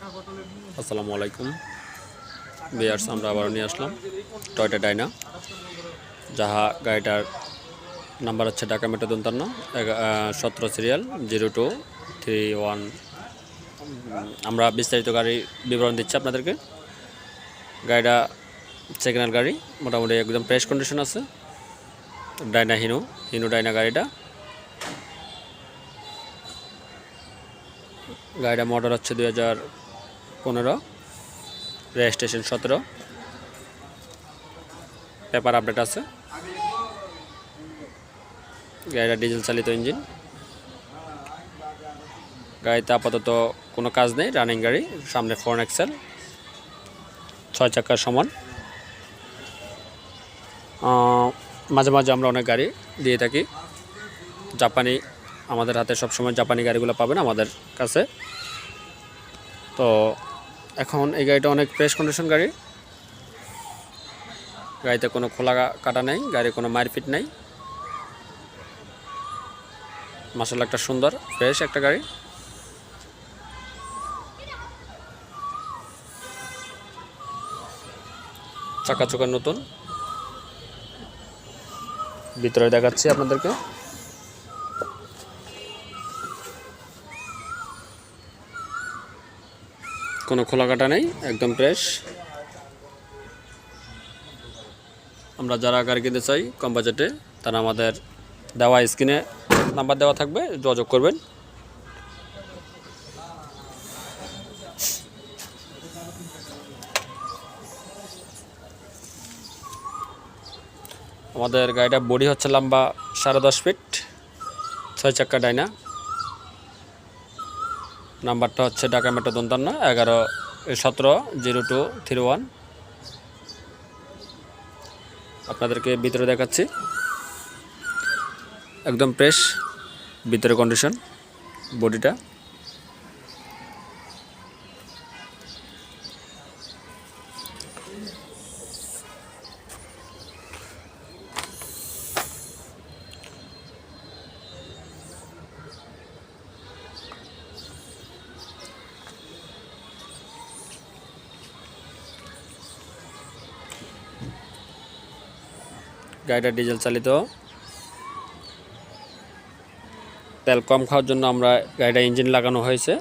আসসালামু আলাইকুম ভিউয়ার্স, আমরা আবার নিয়ে আসলাম টয়োটা ডাইনা, যাহা গাড়িটার নাম্বার হচ্ছে ঢাকা মেট্রো 17 সিরিয়াল 0231। আমরা বিস্তারিত গাড়ির বিবরণ দিচ্ছি আপনাদেরকে। গাড়িটা সেকেন্ড হ্যান্ড গাড়ি, মোটামুটি একদম ফ্রেশ কন্ডিশন আছে। ডাইনা হিনো ডাইনা গাড়িটা মডেল হচ্ছে 2015, রেজিস্ট্রেশন 17, পেপার আপডেট আছে। গাড়িটা ডিজেল চালিত ইঞ্জিন। গাড়িতে আপাতত কোনো কাজ নেই, রানিং গাড়ি। সামনে ফ্রন্ট এক্সেল, 6 চাকার সমান। মাঝে মাঝে আমরা অনেক গাড়ি দিয়ে থাকি জাপানি। আমাদের হাতে সবসময় জাপানি গাড়িগুলো পাবেন আমাদের কাছে। তো এখন এই গাড়িটা অনেক ফ্রেশ কন্ডিশন গাড়ি। গাড়িতে কোনো খোলা কাটা নেই, গাড়ির কোনো মারপিট নেই। মাশাআল্লাহ একটা সুন্দর ফ্রেশ একটা গাড়ি। চাকা চোখা নতুন। ভিতরে দেখাচ্ছি আপনাদেরকে। কোনো খোলা কাটা নেই, একদম ফ্রেশ। আমরা যারা গাড়ি কিনতে চাই কম বাজেটে, তারা আমাদের দেওয়া স্ক্রিনে নাম্বার দেওয়া থাকবে, যোগাযোগ করবেন। আমাদের গাড়িটা বডি হচ্ছে লম্বা 10.5 ফিট, 6 চাকা ডাইনা। নাম্বারটা হচ্ছে ঢাকা মেট্রো 17 আপনাদেরকে ভিতরে দেখাচ্ছি। একদম ফ্রেশ ভিতরে কন্ডিশন বডিটা। গাড়িটা ডিজেল চালিত। তেল কম খাওয়ার জন্য আমরা গাড়িটা ইঞ্জিন লাগানো হয়েছে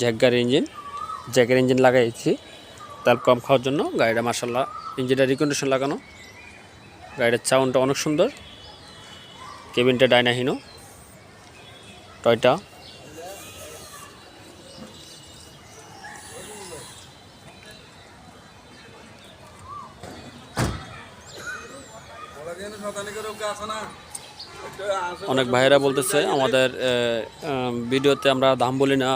জ্যাকের ইঞ্জিন লাগাইছি তেল কম খাওয়ার জন্য। গাড়িটা মাশাআল্লাহ ইঞ্জিনটা রিকন্ডিশন লাগানো। গাড়িটার সাউন্ডটা অনেক সুন্দর। কেবিনটা ডাইনা হিনো টয়োটা। অনেক ভাইয়েরা বলতেছে আমাদের ভিডিওতে আমরা দাম বলি না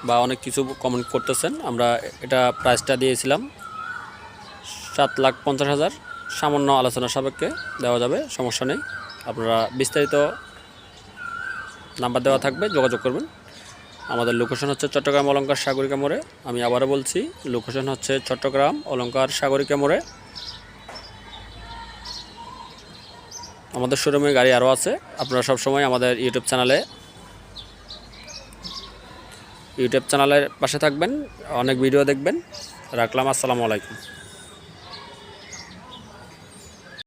বা অনেক কিছু কমেন্ট করতেছেন। আমরা এটা প্রাইসটা দিয়েছিলাম 7,50,000। সামান্য আলোচনা সাপেক্ষে দেওয়া যাবে, সমস্যা নেই। আপনারা বিস্তারিত নাম্বার দেওয়া থাকবে, যোগাযোগ করবেন। আমাদের লোকেশন হচ্ছে চট্টগ্রাম অলঙ্কার সাগরিকা মোড়ে। আমি আবারও বলছি, লোকেশন হচ্ছে চট্টগ্রাম অলঙ্কার সাগরিকা মোড়ে। আমাদের শোরুমে গাড়ি আরও আছে। আপনারা সবসময় আমাদের ইউটিউব চ্যানেলের পাশে থাকবেন, অনেক ভিডিও দেখবেন। রাখলাম, আসসালামু আলাইকুম।